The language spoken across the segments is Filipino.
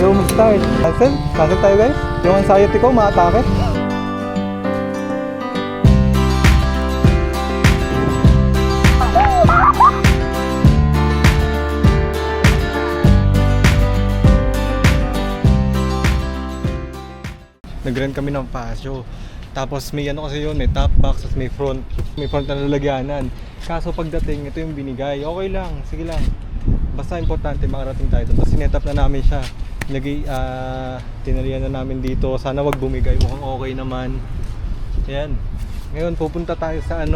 Ayaw mag-start. Cancel? Cancel tayo guys? Yung anxiety ko, maatake. Nag-rent kami ng pasyo. Tapos may ano kasi yun, may top box, tapos may front na lalagyanan. Kaso pagdating, ito yung binigay. Okay lang, sige lang. Basta importante makarating tayo doon. Tapos sinetap na namin siya. Tinalian na namin dito. Sana wag bumigay, mukhang okay naman. Ayan. Ngayon pupunta tayo sa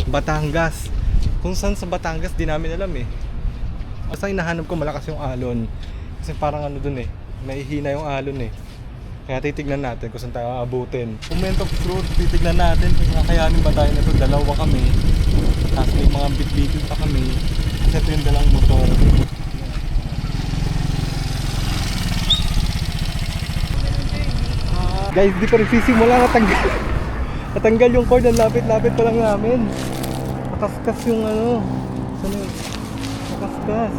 Batangas. Kung saan sa Batangas, di namin alam eh. Basta hinahanap ko malakas yung alon. Kasi parang dun eh, mahihina yung alon eh. Kaya titignan natin kung saan tayo aabutin. Moment of truth, titignan natin kung kakayanin ba tayo na ito. Dalawa kami. Tapos may mga bit-bitin pa kami. Kasi ito yung dalang motor. Guys, di pa rin sisimula. Natanggal yung cord. Ang lapit-lapit pa lang namin. Nakaskas yung Saan yun? Nakaskas.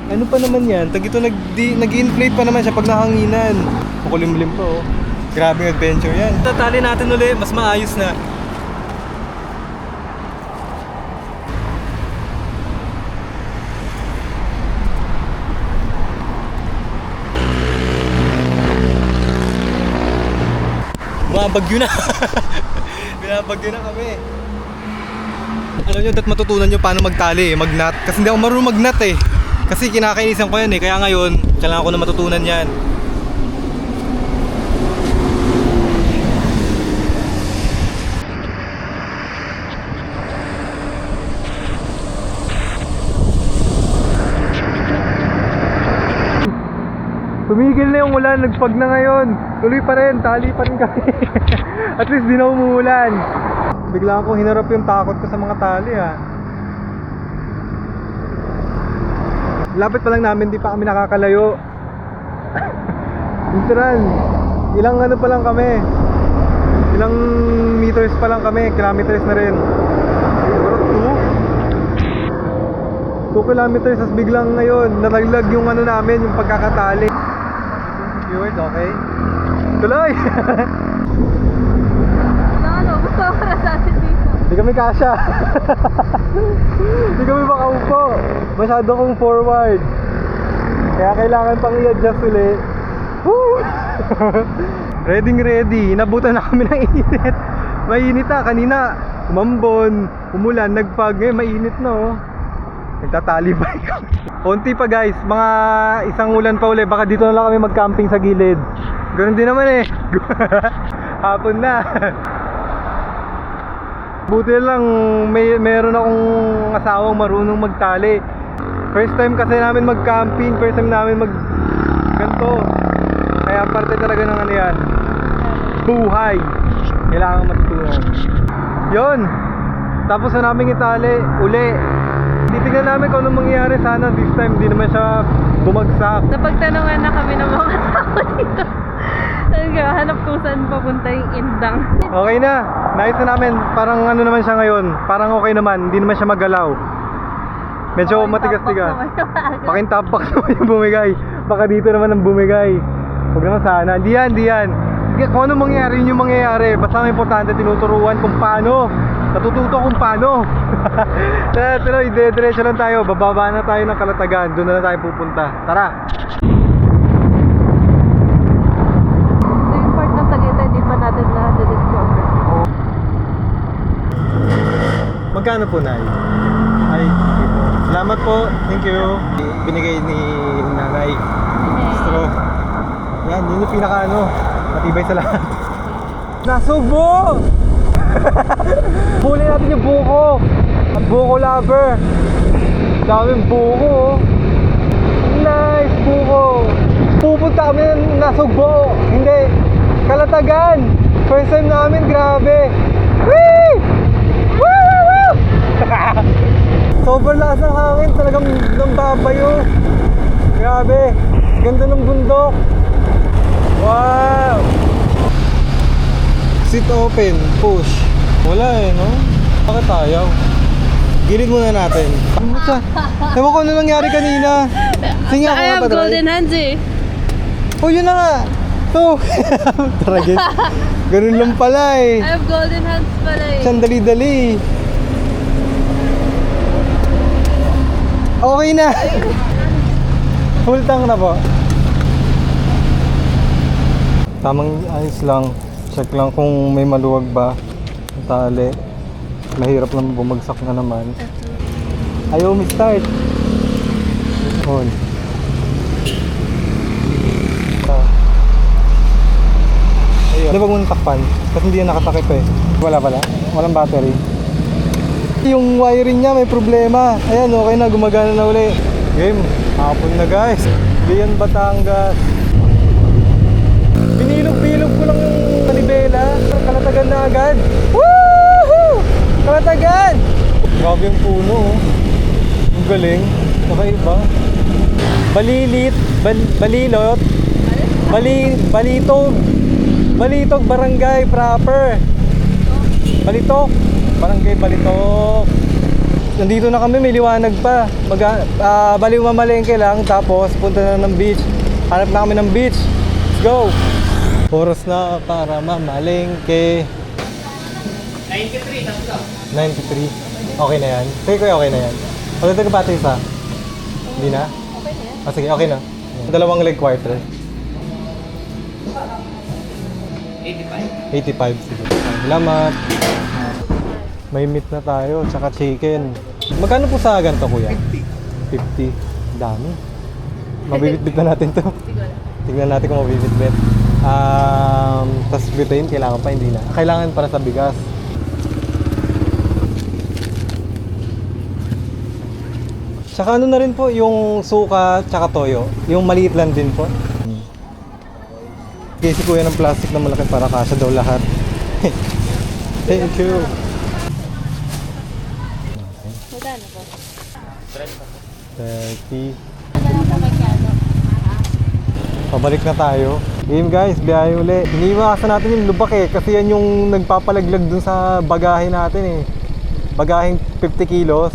Ano pa naman yan? Tag ito nag-inflate pa naman siya pag nahanginan. Kukulimlim pa oh. Grabing adventure yan. Tatali natin ulit, mas maayos na. Bumabagyo na. Binabagyo na kami. Alam nyo, dapat matutunan nyo paano magtali, mag-knot. Kasi hindi ako marunong mag-knot eh. Kasi kinakainisan ko yan eh. Kaya ngayon, kailangan ko na matutunan yan. Tumigil na yung ulan, nagpag na ngayon. Tuloy pa rin, tali pa rin kami. At least di na umuulan. Bigla akong hinarap yung takot ko sa mga tali Lapit pa lang namin, di pa kami nakakalayo. Literal, ilang pa lang kami. Ilang meters pa lang kami, kilometers na rin. Siguro 2 kilometers, as biglang ngayon, nalaglag yung namin, yung pagkakatali. Viewers, okay? Tuloy! Gusto ko na sa atin dito. Hindi kami kasya. Hindi kami makaupo. Masyado kong forward. Kaya kailangan pang i-adjust ulit. Woo! Ready. Inabutan na kami ng init. Mainit kanina. Umambon, umulan, nagpag. Ngayon mainit na Nagtatali bike kami. Konti pa guys, mga isang ulan pa uli. Baka dito na lang kami mag-camping sa gilid. Ganun din naman eh. Hapon na. Buti lang meron akong asawang marunong magtali. First time kasi namin mag-camping, first time namin ganito. Kaya parte talaga ng yan. Buhay. Kailangan matutunan. Yon. Tapos na namin itali uli. Titignan namin kung anong mangyayari. Sana this time di naman siya bumagsak. Napagtanungan na kami ng mga tao dito. Hanap kung saan papunta yung indang. Okay na. Nice na namin. Parang naman siya ngayon. Parang okay naman. Hindi naman siya magalaw. Medyo matigas-tigas. Pakintapak naman yung bumigay. Baka dito naman ang bumigay. Huwag naman sana. Hindi yan. Kung ano mangyayari, yun yung mangyayari. Basta ang importante, tinuturuan kung paano. Natututo kung paano. Tara, dire-diretso lang tayo. Bababa na tayo ng Kalatagan. Doon na tayo pupunta. Tara. Ito yung part ng Tagaytay, di pa natin na-discover. Magkano po, Nay? Ay, okay po. Salamat po. Thank you. Binigay ni Nanay. Straw. Yan, yun yung pinaka matibay sa lahat. Nasubo! Huli natin yung buko. Ang buko lover. Daming buko. Nice buko. Pupunta kami ng Nasugbo. Hindi, Kalatagan. First time namin, grabe. Whee! Woo! Sobrang lakas ng hangin. Talagang nambabayo. Grabe. Ganda ng bundok. Wow! Seat open, push. Wala no? Bakit ayaw? Gilid muna natin. Ewan ko ano nangyari kanina. Sige ako nga pa, golden hands eh. Oh, yun na nga! To! Tara, ganun lang pala eh. I have golden hands pala eh. Sandali-dali. Okay na. Full tank na po. Tamang ayos lang. Check lang kung may maluwag ba. Ang tali. Mahirap lang bumagsak na naman. Ayaw mi-start. On. Ayun. Di ba muna takpan? Kasi hindi yan nakatakip eh. Wala pala. Walang battery. Yung wiring niya may problema. Ayan, okay na. Gumagana na uli. Game. Hapon na guys. Diyan Batangas. Binilog-bilog ko lang yung manibela. Kalatagan na agad. Woohoo! Kalatagan! Grabe yung puno oh. Ang galing. Nakaiba. Balilit. Balilot. Balitog. Balitog barangay proper. Balitok. Barangay Balitok. Nandito na kami, may liwanag pa. Baliw mamalengke lang, tapos punta na ng beach. Hanap na kami ng beach. Let's go! Oras na para mamalengke. 93, tapos 93. Okay na yan. Sige kuya, okay na yan. Wala tayo battery sa? Hindi na? Okay na yan. Sige, okay na. Dalawang leg quarter. 85, sige. Salamat. May meat na tayo, tsaka chicken. Magkano po sa ganito, kuya? 50. Dami. Mabibitbit na natin to. Siguro. Tignan natin kung mabibitbit. Tapos butane, kailangan pa, hindi na. Kailangan para sa bigas. Tsaka ano na rin po, yung suka, tsaka toyo. Yung maliit lang din po. Kasi kuya ng plastic na malaki para kasya daw lahat. Thank you. Magkano po? 30. Magkano po magkano? Pabalik na tayo. Game guys, biyahe uli. Iniiwasan natin yung lubak eh. Kasi yan yung nagpapalaglag dun sa bagahe natin eh. Bagaheng 50 kilos.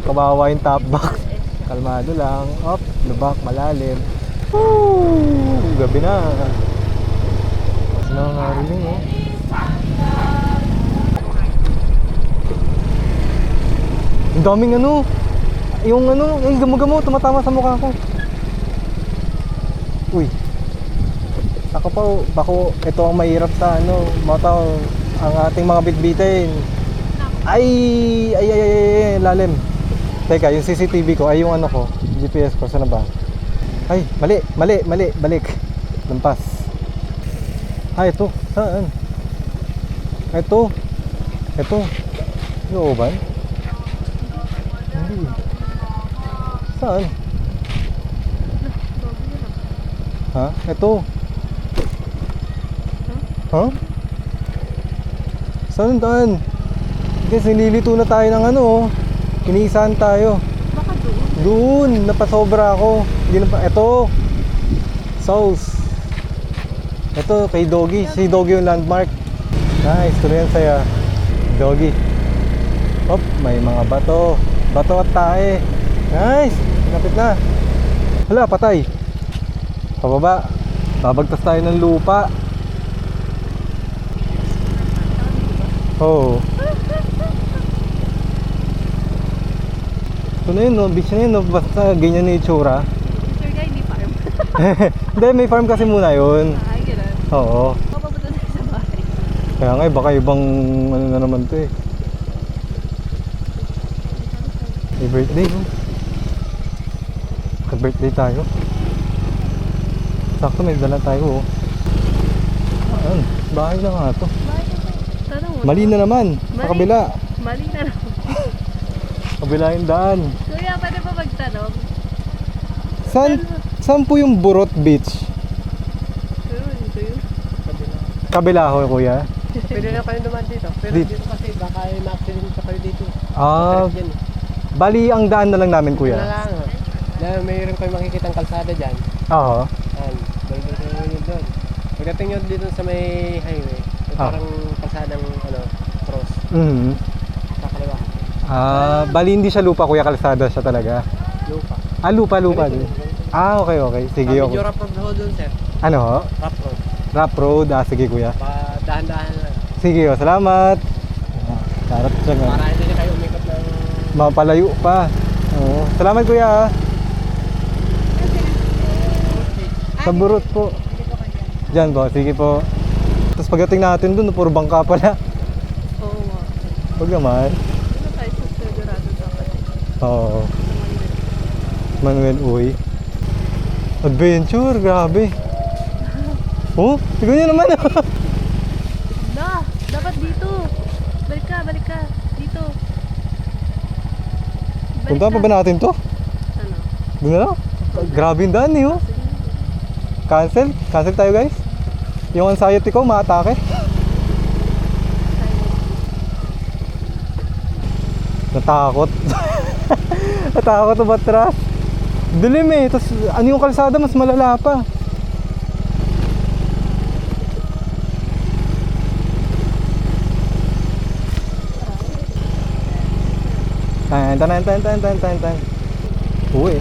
Kawawa yung top box. Kalmado lang. Up, lubak, malalim. Woo! Gabi na. Nangariling oh. Ang daming ano. Yung ano, yung gamo-gamo tumatama sa mukha ko. Uy. Ako pa, bako ito ang mahirap sa ano, mataw ang ating mga bitbitin. Ay, lalim. Teka, yung CCTV ko, ay yung ano ko, GPS ko, saan na ba? Ay, mali, balik. Lampas. Ay, ito, saan? Ito. Looban? Hindi. Saan? Ha? Ito. Ha? Saan daan? Guys, nililito na tayo ng ano. Kinisahan tayo. Baka doon. Doon, napasobra ako. Hindi na pa. Ito. Sauce. Ito, kay Doggy. Si Doggy yung landmark. Nice, tuloy yan saya. Doggy. Hop, may mga bato. Bato at tae. Nice, napit na. Hala, patay. Pababa. Babagtas tayo ng lupa. Oh. Ito na yun, no? Beach na yun, no? Basta ganyan na itsura. Sir guy, hindi farm. Hindi, may farm kasi muna yun. Ay, gano'n. Oo. Papapunta tayo sa bahay. Kaya nga, baka ibang ano na naman to eh. May birthday, no? Ka-birthday tayo. Sakto, may dala tayo, oh. Ayan, bahay na nga to. Bahay na tayo. Tanong mo. Mali na naman, sa Mali. kabila. Mali na lang. Kabila yung daan. Kuya, pwede pa magtanong? Saan po yung Burot Beach? Ito yun. Kabila ho, kuya. Pwede na kayo naman dito. Pero Dito. dito kasi baka ma-accident pa kayo dito. Ah, Yan. bali ang daan na lang namin, Yan kuya. na lang. Dahil mayroon kayo makikitang kalsada dyan. Oo. Yan. Doon yun doon. Pagdating nyo dito sa may highway, may Ah. parang kalsadang cross. Mhm. Sa kaliwa. Ah, bali hindi siya lupa, kuya, kalsada siya talaga. Lupa. Ah, lupa din. Ah, okay. Sige, Medyo okay. rough road ho dun, sir. Ano ho? Rough road. Rough road. Ah, sige kuya. Dahan-dahan lang. Sige, salamat. Sarap siya nga. Para hindi na kayo umikot ng... Mapalayo pa. Oo. Salamat kuya. Sa burot po. Diyan po, sige po. Tapos pagdating natin dun, puro bangka pala. Oo nga. Huwag naman. Ano tayo sa Silverado dapat? Oo. Manuel Uy. Adventure, grabe. Oh, tignan niyo naman. Dapat dito. Balik ka. Dito. Punta pa ba natin to? Ano? Doon na lang. Grabe yung daan eh, oh. Cancel tayo guys. Yung anxiety ko, maatake. Natakot. Natakot na batras. Dilim eh. Tapos ano yung kalsada, mas malala pa. Tan. Uwi.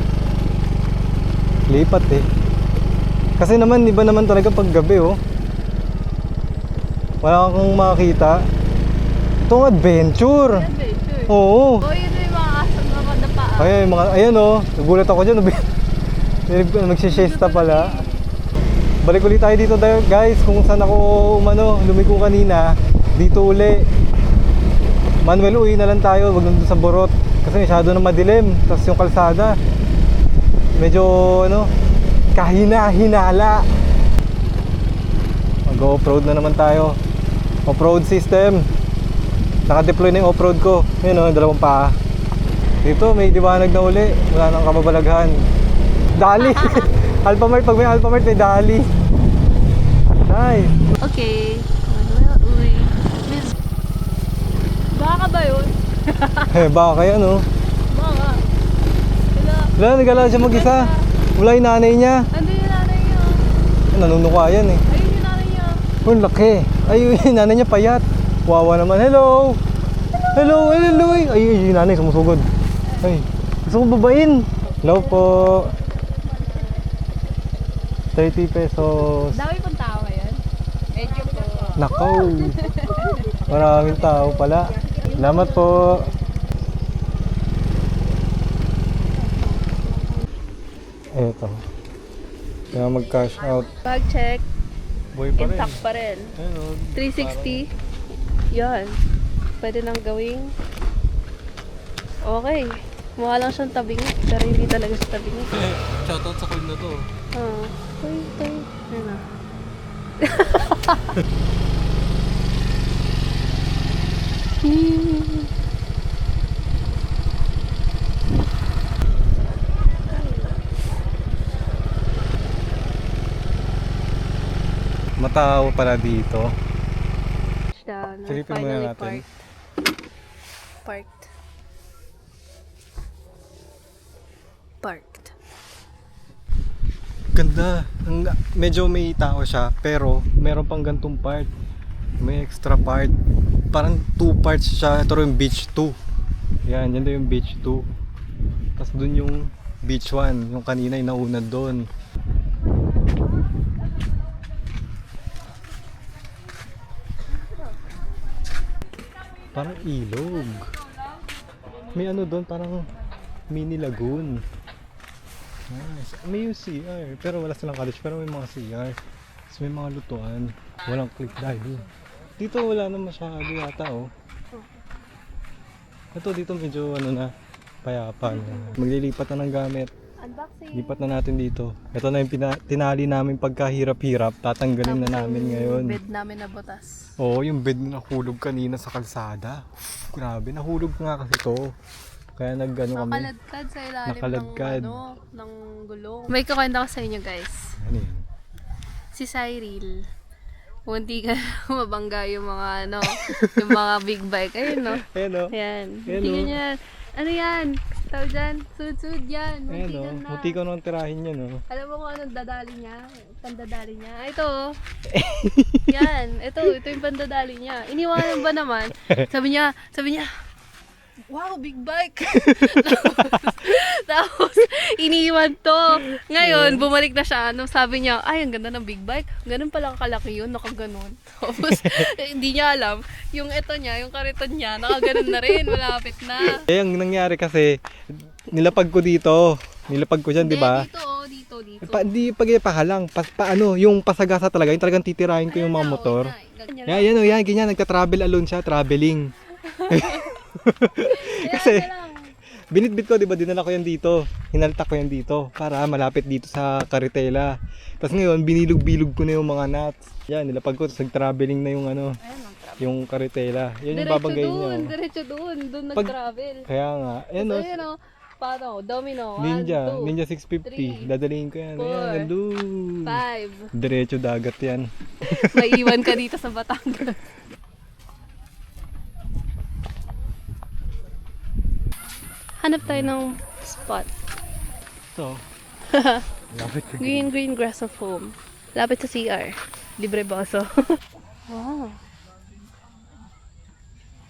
Lipat eh. Kasi naman, iba naman talaga pag gabi oh. Wala kang makakita. Itong adventure. Adventure. Oo. Oh, yun yung mga asang mga madapa. Ayan oh. Nagulat ako dyan. Nagsisiesta pala. Balik ulit tayo dito guys. Kung saan ako lumiko kanina. Dito uli. Manuel, uwi na lang tayo. Wag nandun sa Borot. Kasi masyado na madilim. Tapos yung kalsada medyo kahina-hinala. Mag-off-road na naman tayo. Off-road system. Naka-deploy na yung off-road ko. Yun dalawang paa. Dito may liwanag na uli. Wala nang kababalaghan. Dali. Alphamart, pag may Alphamart may dali. Nice. Okay. Manuel, uy. Miss. Baka ba yun? Baka kaya Baka. Wala, nagala siya mag-isa. Wala yung nanay niya. Ando yung nanay niya. Nanunukayan eh. Ayun yung nanay niya. Oh, laki. Ayun, yung nanay niya payat. Wawa naman. Hello. Ay, yung nanay sumusugod. Ay, gusto ko babain. Hello po. 30 pesos. Dami pong tao ngayon. Medyo po. Nakaw. Maraming tao pala. Salamat po. Eto. Kaya mag-cash out. Bag check. Boy pa rin. Intact pa rin. Ayun, 360. Yan. Pwede nang gawing. Okay. Mukha lang siyang tabingi. Pero hindi talaga siya tabingi. Shoutout sa call na to. Toy. Ayun na. Matao pala dito. Siya, na Silipin muna finally natin. Parked. Ganda. Medyo may tao siya, pero meron pang gantong part. May extra part. Parang 2 parts siya. Ito yung beach 2. Yan daw yung beach 2. Tapos dun yung beach 1. Yung kanina yung nauna dun. Parang ilog. May dun, parang mini lagoon. Nice. May yung CR, pero wala silang cottage, pero may mga CR. Tapos may mga lutuan. Walang cliff dive. Dito wala na masyado yata oh. Ito dito medyo payapa na. Maglilipat na ng gamit. Unboxing. Lipat na natin dito. Ito na yung tinali namin pagkahirap-hirap. Tatanggalin na namin ngayon. Bed namin na butas. Oo, yung bed na nahulog kanina sa kalsada. Grabe, nahulog nga kasi to. Kaya kami. Nakaladkad sa ilalim Nakaladkad. ng gulong. May kakwenta ko sa inyo guys. Ano yun? Si Cyril. Munti ka mabangga yung mga yung mga big bike. Ayun no. Ayan o. Ayan. Ayan, Tingnan oh. niyo yan. Ano yan? Tawag dyan. Sud-sud yan. Ayan Munti o. ka na. Munti ko naman tirahin yan o. Alam mo kung anong dadali niya? Pandadali niya. Ah, ito oh. Yan. Ito yung pandadali niya. Iniwanan ba naman? Sabi niya, wow, big bike. Tapos, Iniwan to. Ngayon, bumalik na siya. Ano, sabi niya, ay, ang ganda ng big bike. Ganun pala kalaki yun, nakaganon. Tapos, hindi niya alam. Yung ito niya, yung kariton niya, nakaganon na rin, malapit na. Eh, ang nangyari kasi, nilapag ko dito. Nilapag ko dyan, di ba? Dito, oh, dito. Di pahalang. Paano, yung pasagasa talaga, yung talagang titirahin ko yung mga motor. Yan, yan, yan, ganyan, nagta-travel alone siya, traveling. Kasi, binitbit ko, di ba, dinala ko yan dito. Hinalta ko yan dito, para malapit dito sa Caritela. Tapos ngayon, binilog-bilog ko na yung mga nuts. Yan, nilapag ko, tapos nag-traveling na yung ano, yung Caritela. Yan yung babagay niya. Diretso doon Pag- nag-travel. Kaya nga, yan So, o, yun o, paano, domino, Ninja, 1, 2, Ninja 650. 3, Dadalhin ko yan. 4, Ayan, gandun. 5. Diretso dagat yan. Maiiwan ka dito sa Batangas. Hanap tayo ng spot. So, lapit ko. Green grass of home. Lapit sa CR. Libre baso. Wow.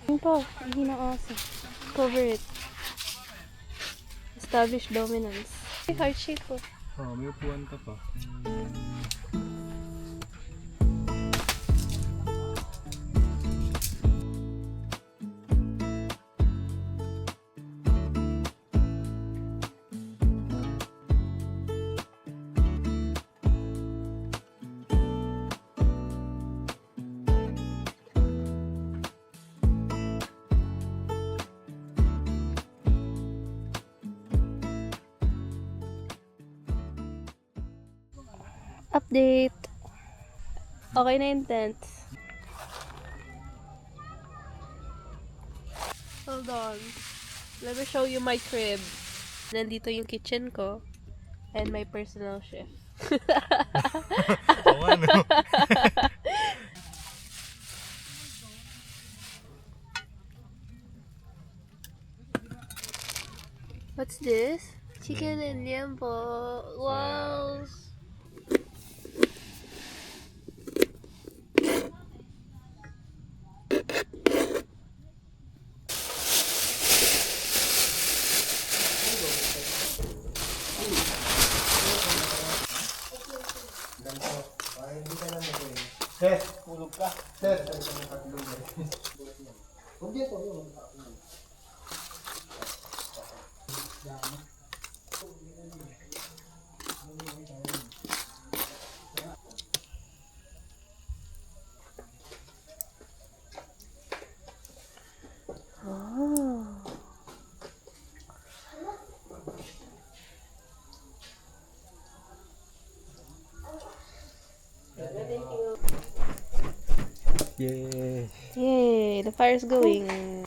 Ano pa? Hindi na aso. Cover it. Establish dominance. Heart shape po. Oh, may upuan ka pa. Update. Okay na yung tent. Hold on. Let me show you my crib. Nandito yung kitchen ko. And my personal chef. Oo, ano? What's this? Chicken and yam po. Wow. Ses, tulog ka. Ses. Yay. Yay, the fire's going.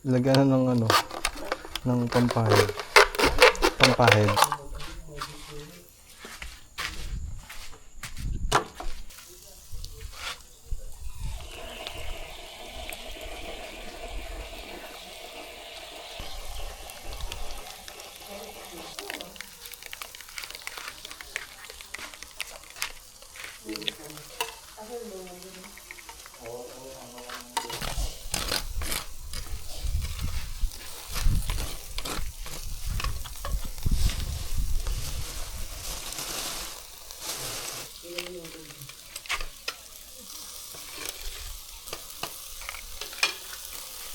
Lagyan na ng ano, ng pampahid. Pampahid.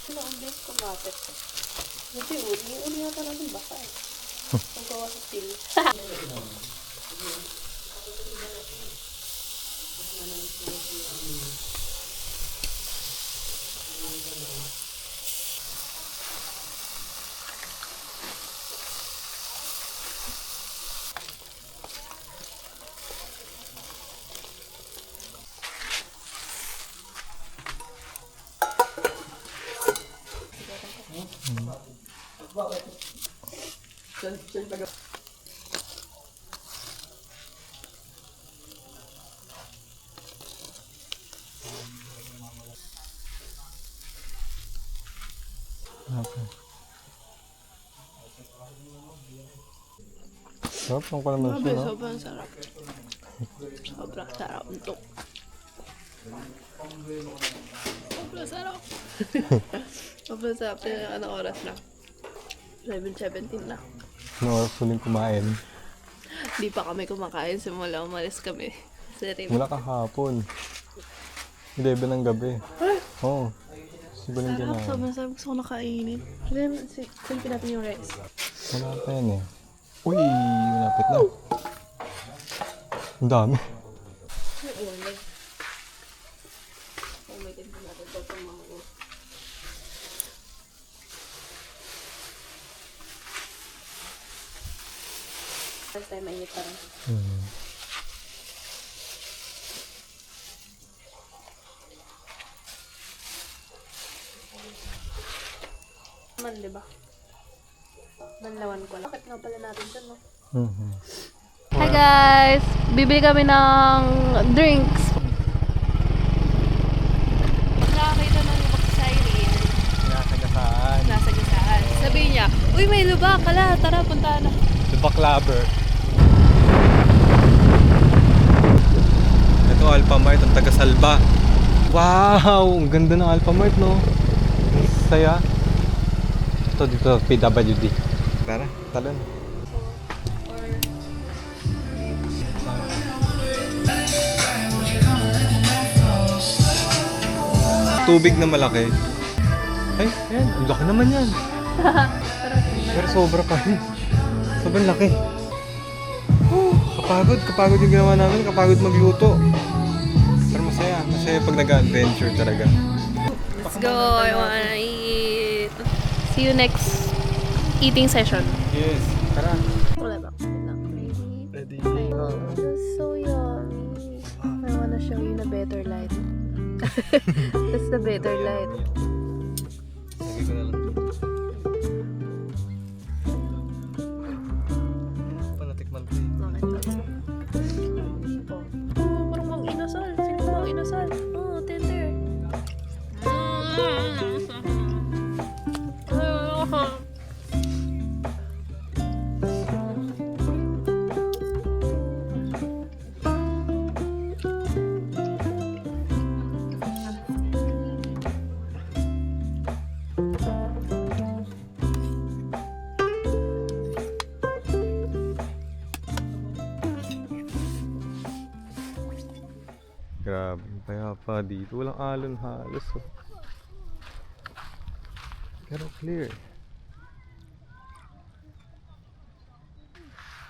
Ano ang best kumapit? Buti uli yata natin baka eh. Ang gawa sa steel. Okay. Sarap ng kalamansi, Grabe, no? sobrang sarap. Sobrang sarap nito. Sobrang sarap. Sobrang sarap. Anong oras na? 11:17 na. Ano oras huling kumain? Di pa kami kumakain. Simula umalis kami. Serip. Mula kahapon. 11 ng gabi. Oo. Siguro yung Sarap. kinain. Sobrang sarap. Gusto ko nakainin. Silipin natin yung rice. Wala pa yan eh. Uy, malapit na. Ang dami. First time mainit pa rin. Man, di ba? Banlawan ko lang. Bakit nga pala natin dyan, no? Hi guys! Bibili kami ng drinks. Nakakita ng lubak sa siren. Nakasagasaan. Nasa gisaan. Sabihin niya, uy, may lubak. Kala, tara, punta na. Lubak lover. Ito, Alphamart, ang taga-Salba. Wow! Ang ganda ng Alphamart, no? Ang saya. Ito dito, PWD. Tara, talon. Tubig na malaki. Ay, ayan. Ang laki naman yan. Pero sobra pa rin. Sobrang laki. Kapagod yung ginawa namin. Kapagod magluto. Pero masaya. Masaya pag nag-adventure talaga. Let's go. I wanna eat. See you next eating session. Yes. Tara. Wala ba? Ready. Oh, this is so yummy. I wanna show you the better light. That's the better light. Lagay ko na lang. Panatikman ko eh. Oh, parang mang inasal. Sino mang inasal? Oh, tender. Grabe, kaya pa dito. Walang alon halos. Oh. Pero clear.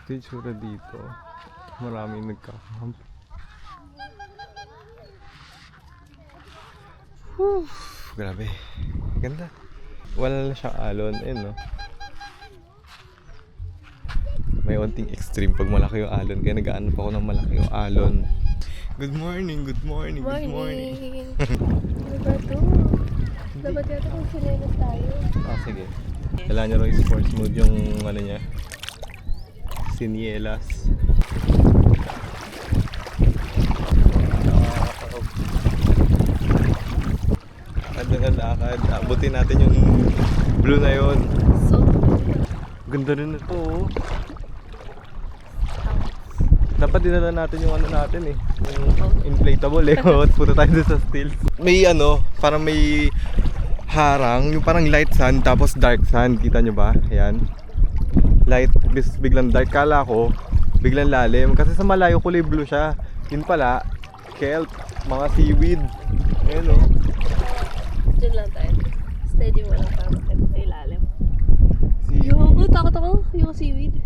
Ito yung tsura dito. Maraming nagkakamp. Grabe. Ganda. Wala na siyang alon. Ayun, no? May onting extreme pag malaki yung alon. Kaya nag-ano pa ako ng malaki yung alon. Good morning, good morning, good morning. Ano ba ito? Dapat yata kung sinelas tayo. Ah, sige. Kailangan niya rin sports mode yung ano niya. Sinielas. Lakad na lakad. Abutin natin yung blue na yon. So, Ganda rin ito, oh. Dapat dinala natin yung ano natin eh. Yung inflatable eh. Punta tayo doon sa stills. May ano, parang may harang. Yung parang light sun tapos dark sun. Kita nyo ba? Ayan. Light, biglang dark. Kala ko, biglang lalim. Kasi sa malayo kulay blue siya. Yun pala, kelp, mga seaweed. Ayan, oh. dyan lang tayo. Steady mo lang para makita sa ilalim. Seaweed. Yung, takot ako. Yung seaweed.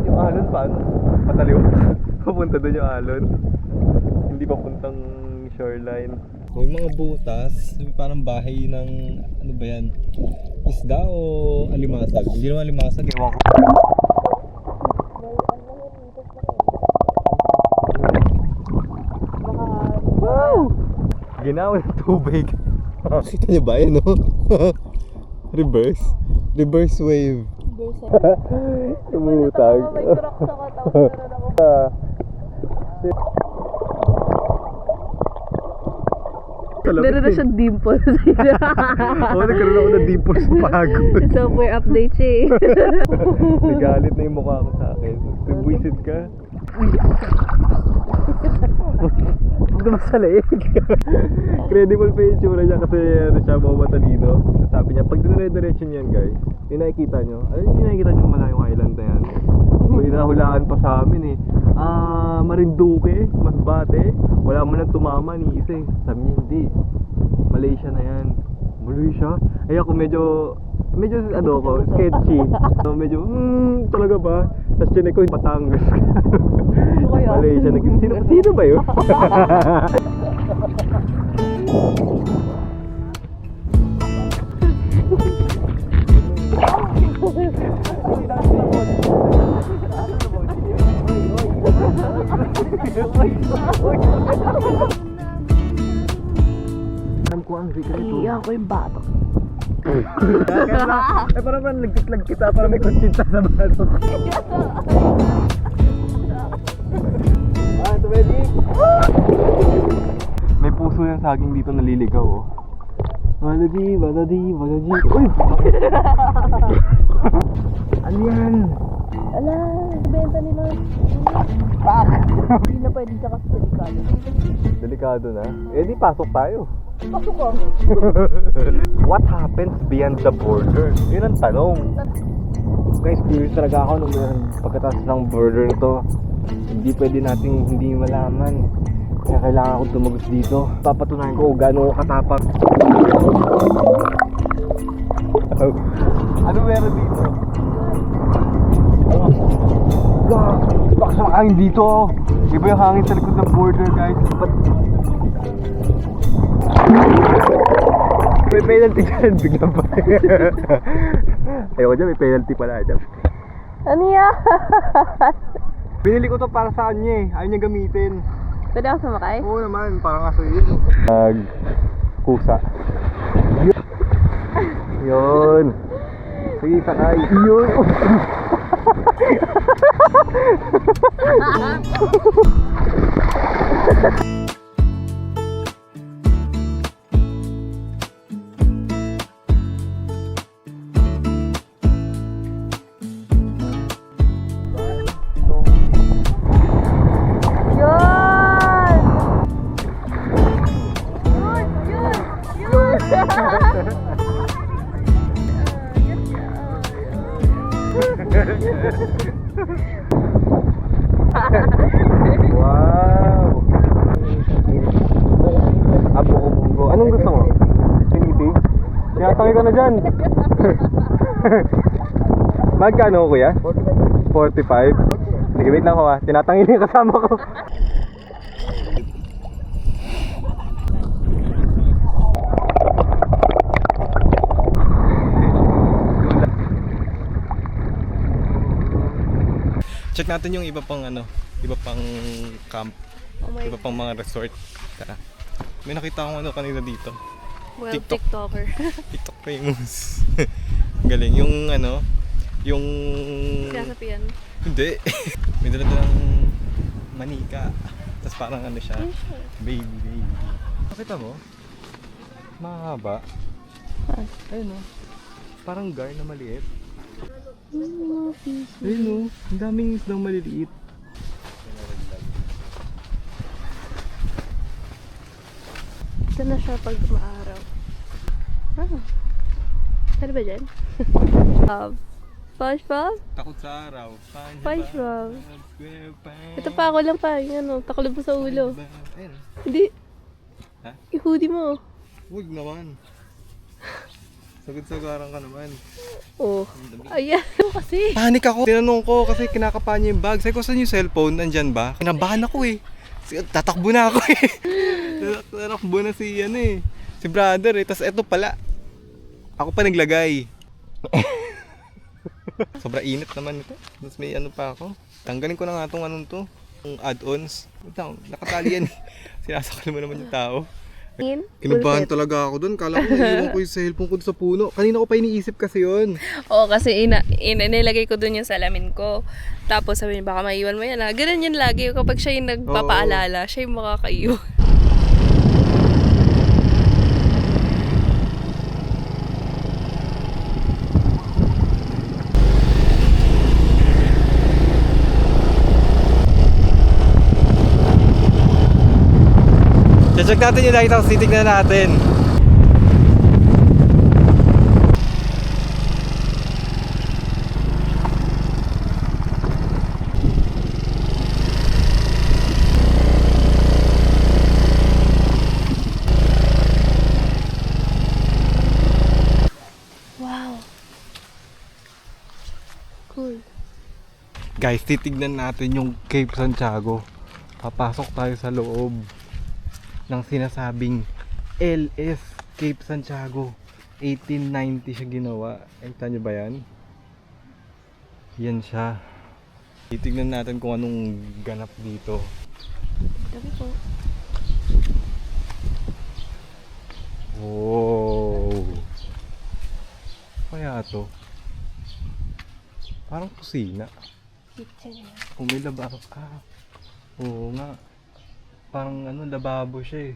Yung alon paano? Pataliw. Papunta doon yung alon. Hindi papuntang shoreline. May mga butas, parang bahay ng ano ba yan? Isda o alimasag? Hindi naman alimasag, ewan ko. Wow! Ginawa ng tubig. Kita niyo ba yun, no? Reverse. Reverse wave. Tumutag. May truck sa katawan. Meron na siyang dimple. Oo, nagkaroon ako ng dimple sa pagod. Software update siya eh. Nagalit na yung mukha ko sa akin. Nagbuisit ka. Huwag naman sa leeg. Credible pa yung tsura niya kasi ano siya, mga matalino. Sabi niya, pag dinire-diretso niyan guys, yung nakikita nyo, ano yung nakikita nyo malayong island na yan? May nahulaan pa sa amin eh. Marinduque, Masbate, wala man lang tumama ni isa eh. Sabi niya, hindi. Malaysia na yan. Malaysia? Ay ako medyo ano ko, sketchy. So, medyo, talaga ba? Tapos chinek ko, Batangas. Malaysia. Sino ba yun? Alam ko ang sikreto. Iyan ko yung batok. Ay parang nagtitlag kita, parang may kutsinta sa batok. Ito ready? May puso yung saging dito naliligaw oh. Baladi. Uy! Ano yan? Ala, benta nila. Pak! Hindi na pwede sa kasi delikado. Delikado na? Eh di pasok tayo. Pasok ko. What happens beyond the border? Yun ang tanong. Guys, curious talaga ako nung pagkatapos ng border nito. Hindi pwede nating hindi malaman. Kaya kailangan akong tumagos dito. Papatunayan ko kung gaano ako katapang. Ano meron dito? Bakas ang hangin dito. Iba yung hangin sa likod ng border guys. May penalty dyan, biglang pa. Ayoko dyan, may penalty pala dyan. Ano yan? Binili ko to para sa kanya eh, ayaw niya gamitin. Pwede ako sumakay? Oo naman, parang aso yun. Kusa. Yun. Sige, sakay. Yun. Wow! Apo ko munggo. Anong gusto mo? Pinipig? Sinasakay ko na dyan. Magkano kuya? 45. Sige, wait lang ko ha. Tinatangin yung kasama ko. Check natin yung iba pang camp, iba pang mga resort. Tara. May nakita akong kanina dito. Well, TikTok. TikToker. TikTok famous. Galing yung yung Sinasapian. hindi. May dala-dalang manika. Tapos parang siya. Baby. Nakita mo? Mahaba. Ayun o. Parang gar na maliit. Ayun o. Ang daming isdang maliliit. Ito na siya pag maaraw. Ano ba dyan? SpongeBob? Takot sa araw. SpongeBob. Ito pa ako lang pa. Yung takulob mo sa ulo. Ayun. Hindi. Ha? I-hoodie mo. Huwag naman. Sagad-sagaran ka naman. Oh. Ayan. Kasi. Panik ako. Tinanong ko kasi kinakapahan niya yung bag. Sabi ko, saan yung cellphone? Nandyan ba? Kinabahan ako eh. Tatakbo na ako eh. Tatakbo na si si brother eh. Tapos eto pala. Ako pa naglagay. Sobra init naman ito. Tapos may pa ako. Tanggalin ko na nga itong to. Yung add-ons. Nakatali yan eh. Sinasakal mo naman yung tao. Kinabahan talaga ako doon. Kala ko naiiwan ko yung cellphone ko doon sa puno. Kanina ko pa iniisip kasi yun. Oo, kasi nilagay ko dun yung salamin ko. Tapos sabi niya, baka maiwan mo yan ha. Ganun yan lagi. Kapag siya yung nagpapaalala, siya yung makakaiwan. Check natin yung lighthouse. Titignan natin. Wow. Cool. Guys, titignan natin yung Cape Santiago. Papasok tayo sa loob ng sinasabing LS Cape Santiago. 1890 siya ginawa. Nakita nyo ba yan? Yan siya. Titignan natin kung anong ganap dito. Sabi ko. Wow! Kaya to? Parang kusina. Kitchen niya. Kung may lababo. Oo nga. Parang lababo siya eh.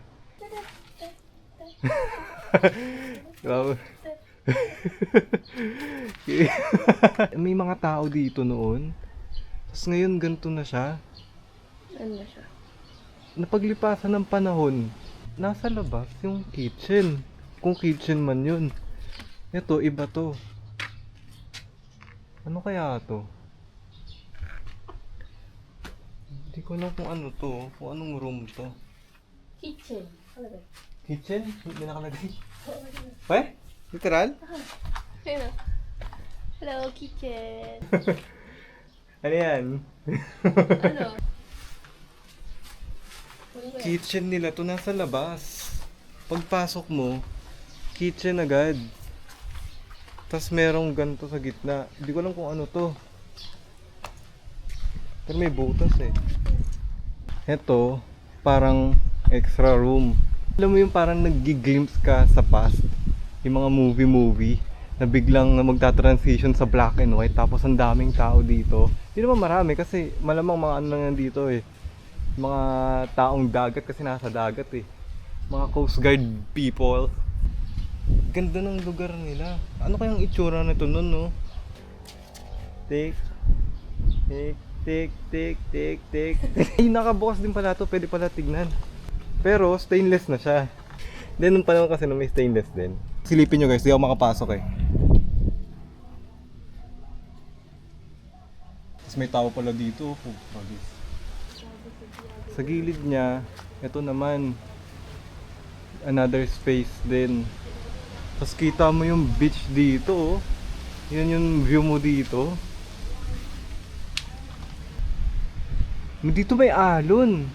Wow. May mga tao dito noon. Tapos ngayon ganito na siya. Ano na siya? Napaglipasan ng panahon, nasa labas yung kitchen. Kung kitchen man yun. Ito, iba to. Ano kaya to? Hindi ko alam kung ano to. Kung anong room to. Kitchen. Ano ba? Kitchen? Hindi nakalagay. Eh? Literal? Ayun na. Hello, kitchen. Ano yan? Ano? Kitchen nila to nasa labas. Pagpasok mo, kitchen agad. Tapos merong ganito sa gitna. Hindi ko alam kung ano to. Pero may butas eh. Ito, parang extra room. Alam mo yung parang nag-glimpse ka sa past. Yung mga movie na biglang magta-transition sa black and white. Tapos ang daming tao dito. Hindi naman marami kasi malamang mga ano lang yan dito eh. Mga taong dagat kasi nasa dagat eh. Mga Coast Guard people. Ganda ng lugar nila. Ano kayang itsura nito nun, no? Take. Ay, nakabukas din pala to. Pwede pala tignan. Pero stainless na siya. Then nung panahon kasi na may stainless din. Silipin nyo guys, di ako makapasok eh. Tapos may tao pala dito. Oh, promise. Sa gilid niya, ito naman another space din. Tapos kita mo yung beach dito, oh. Yan yung view mo dito. Dito may alon.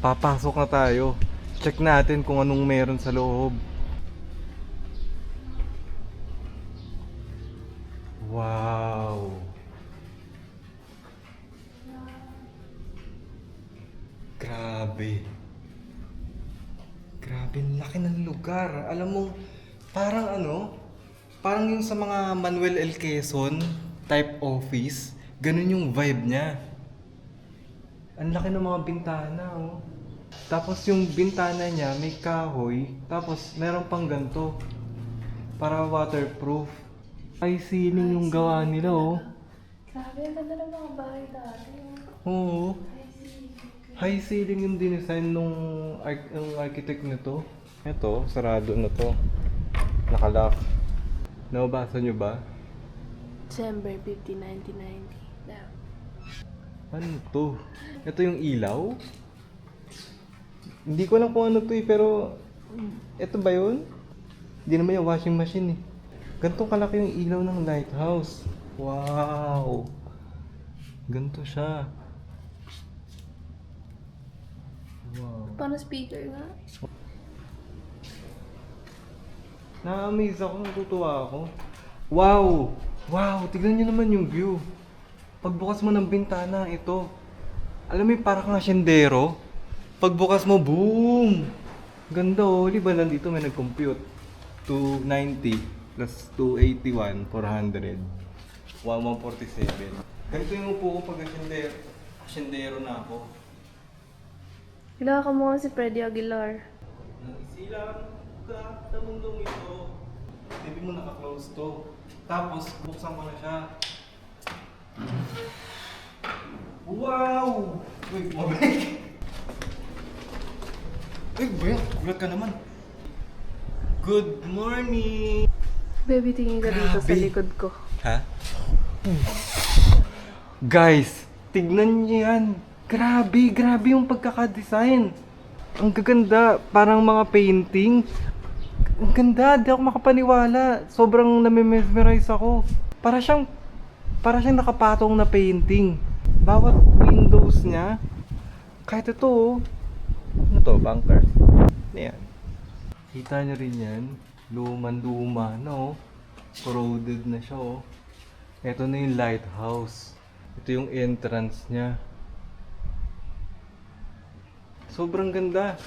Papasok na tayo. Check natin kung anong meron sa loob. Wow. Grabe. Grabe, laki ng lugar. Alam mo, parang parang yung sa mga Manuel L. Quezon type office, ganun yung vibe niya. Ang laki ng mga bintana, oh. Tapos yung bintana niya may kahoy, tapos meron pang ganito para waterproof. High ceiling yung gawa nila, oh. Grabe, ang ganda ng mga bahay dati. Oo. High ceiling yung dinesign nung architect nito. Ito, sarado na to. Nakalock. Nababasa nyo ba? December 15, 1990. Now. Ano to? Ito yung ilaw? Hindi ko alam kung ano to eh, pero ito ba yun? Hindi naman yung washing machine eh. Ganito kalaki yung ilaw ng lighthouse. Wow! Ganito siya. Wow. Paano speaker nga? Na-amaze ako, natutuwa ako. Wow! Wow! Tignan nyo naman yung view. Pagbukas mo ng bintana, ito. Alam mo yung parang kang asyendero. Pagbukas mo, boom! Ganda oh, di ba nandito may nag-compute? 290 plus 281, 400. 1147. Ganito yung upo ko pag asyendero na ako. Kailangan ka mukha si Freddy Aguilar. Isilang ka sa mundong ito. Hindi mo naka-close to. Tapos, buksan ko na siya. Wow! Uy, mabalik! Uy, Boya, gulat ka naman. Good morning! Baby, tingin ka dito sa Grabe. likod ko. Ha? Guys, tignan niyo yan. Grabe, grabe yung pagkakadesign. Ang gaganda, parang mga painting. Ang ganda, di ako makapaniwala. Sobrang nami-mesmerize ako. Para siyang nakapatong na painting. Bawat windows niya, kahit ito, oh. Ano to, bunker? Ano yan? Kita niyo rin yan. Luman-luma, no? Corroded na siya, oh. Ito na yung lighthouse. Ito yung entrance niya. Sobrang ganda.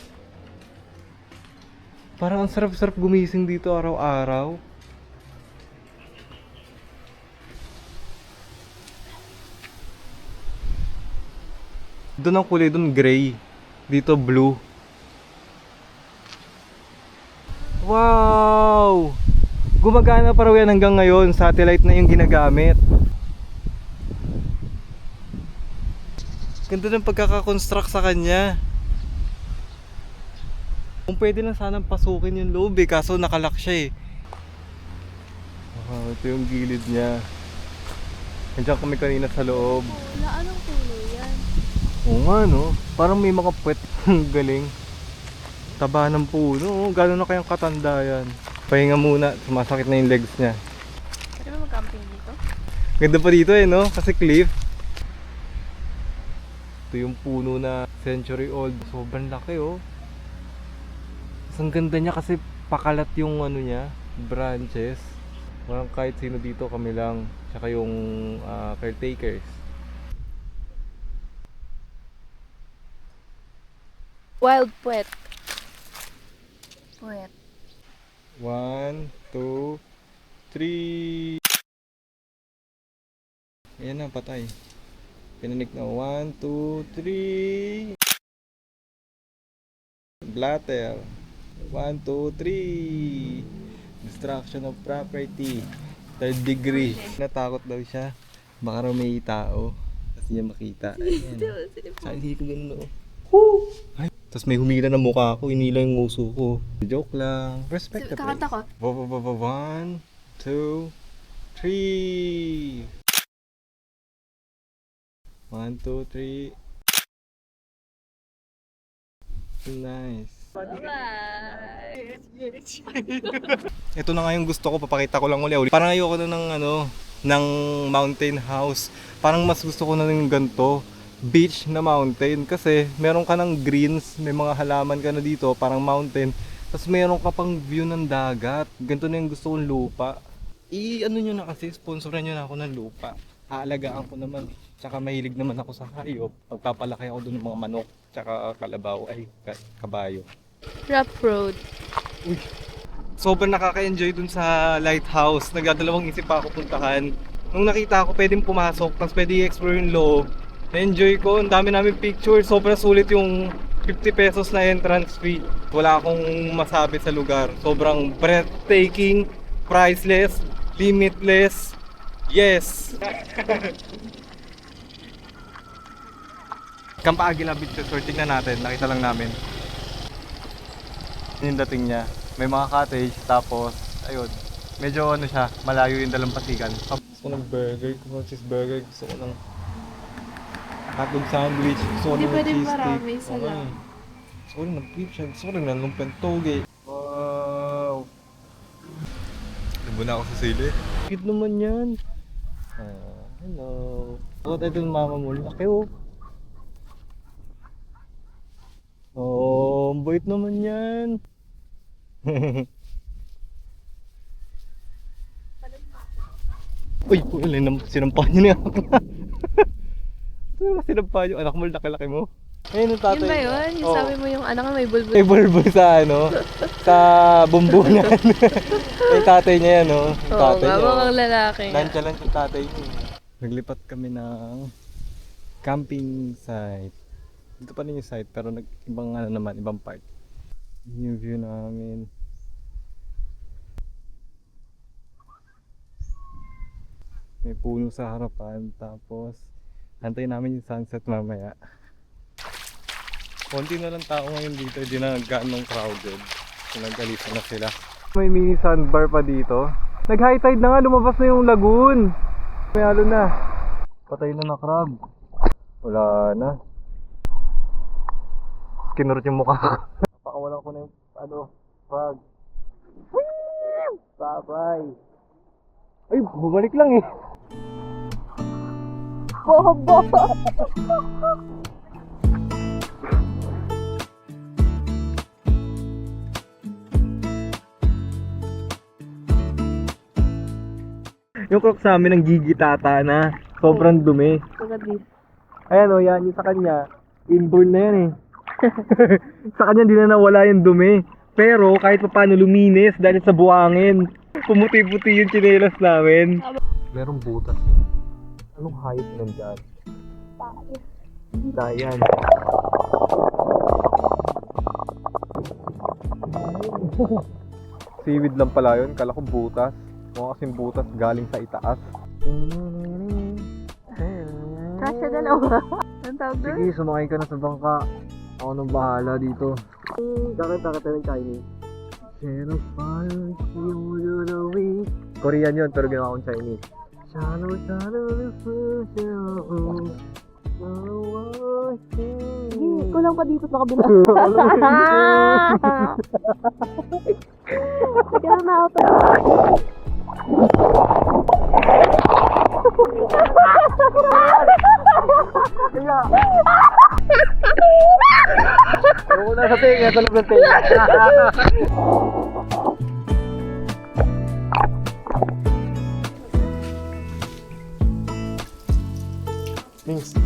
Parang ang sarap-sarap gumising dito araw-araw. Doon ang kulay, doon gray. Dito blue. Wow! Gumagana pa raw yan hanggang ngayon. Satellite na yung ginagamit. Ganda ng pagkakakonstruct sa kanya. Kung pwede lang sanang pasukin yung loob eh, kaso nakalock siya eh. Ito yung gilid niya. Nandiyan kami kanina sa loob. Wala, anong kulay yan? Oo nga no, parang may mga puwet. Galing. Taba ng puno, gano'n na kayang katanda yan. Pahinga muna, sumasakit na yung legs niya. Pwede ba mag-camping dito? Ganda pa dito eh no, kasi cliff. Ito yung puno na century old, sobrang laki oh. Ang ganda niya kasi pakalat yung ano niya, branches. Walang kahit sino dito, kami lang. Tsaka yung caretakers. Wild puwet. Puwet. 1, 2, 3. Ayan na, patay. Pinanik na. 1, 2, 3. Blatter. 1, 2, 3. Destruction of property. 3rd degree. Natakot daw siya. Baka raw may tao. Kasi niya makita. Ayan. Sa hindi ko ganun oh. Woo! Ay, tapos may humila na mukha ko. Inila yung nguso ko. Joke lang. Respect the place. Kakatakot. 1, 2, 3. 1, 2, 3. Nice. Bye! Ito na nga yung gusto ko, papakita ko lang ulit. Parang ayoko na ng mountain house. Parang mas gusto ko na ng ganito, beach na mountain. Kasi meron ka ng greens, may mga halaman ka na dito, parang mountain. Tapos meron ka pang view ng dagat. Ganito na yung gusto kong lupa. Ano nyo na kasi, sponsoran nyo na ako ng lupa. Aalagaan ko naman. Tsaka mahilig naman ako sa hayop. Pagpapalaki ako doon ng mga manok, tsaka kalabaw, kabayo. Rough road. Uy, sobrang nakaka-enjoy dun sa lighthouse. Nagdadalawang isip pa ako puntahan. Nung nakita ko pwedeng pumasok, tapos pwede i-explore yung loob. Na-enjoy ko, ang dami namin picture. Sobrang sulit yung 50 pesos na entrance fee. Wala akong masabi sa lugar. Sobrang breathtaking, priceless, limitless. Yes! Camp Aguila Beach Resort, tingnan natin. Nakita lang namin. Yung dating niya, may mga cottage, tapos ayun, medyo ano siya, malayo yung dalampasigan. Gusto ko ng burger, gusto ko ng cheeseburger, gusto ko ng hotdog sandwich, gusto ko Hindi ng pwedeng cheesesteak. marami, isa lang. Gusto ko rin ng pizza, gusto ko rin ng lumpia toge. Wow! Libo na ako sa sili. Cute naman yan. Hello. Ako tayo ng mama mo, laki oh. Oh, ang bait naman yan. Uy, sinampahan niyo na ako. Ito naman sinampahan niyo. Anak mo, laki-laki mo. Ayun yung tatay Yun ba niya. yun? Yung Oo. sabi mo yung anak may bulbul. May bulbul sa ano, sa bumbunan. Yung tatay niya yan, no? Yung Oo tatay nga, niya. mukhang lalaki nga. Nonchalant yung tatay niya. Naglipat kami ng camping site. Dito pa rin yung site, pero ibang ano naman, ibang part. Yung view namin. May puno sa harapan, tapos antayin namin yung sunset mamaya. Konti na lang tao ngayon dito, hindi na ganong crowded. Nag-alisan na sila. May mini sandbar pa dito. Nag-high tide na nga, lumabas na yung lagoon. May halo na. Patay na na crab. Wala na. Kinurot yung mukha ko. Pakawalan ko na yung frog. Bye-bye. Ay, bumalik lang eh. Bobo! Yung crocs sa amin ang gigitata na. Sobrang dumi. Look at this. Ayan o, yan. Yung sa kanya, inborn na yan eh. Sa kanya hindi na nawala yung dumi. Pero kahit pa paano luminis dahil sa buhangin. Pumuti-puti yung tsinelas namin. Merong butas eh. Anong hayop nandyan? Dayan. Seaweed lang pala yun. Kala ko butas. Mukha kasing butas galing sa itaas. Kasha dalawa. Anong tawag doon? Sige, sumakay ka na sa bangka. Ako nang bahala dito. Takot-takot ng Chinese. Korean yun, pero ginawa akong Chinese. Sige, kulang pa dito sa kabila. Sige na ako. Ako na sa tinga, sa loob ng tinga. Mings,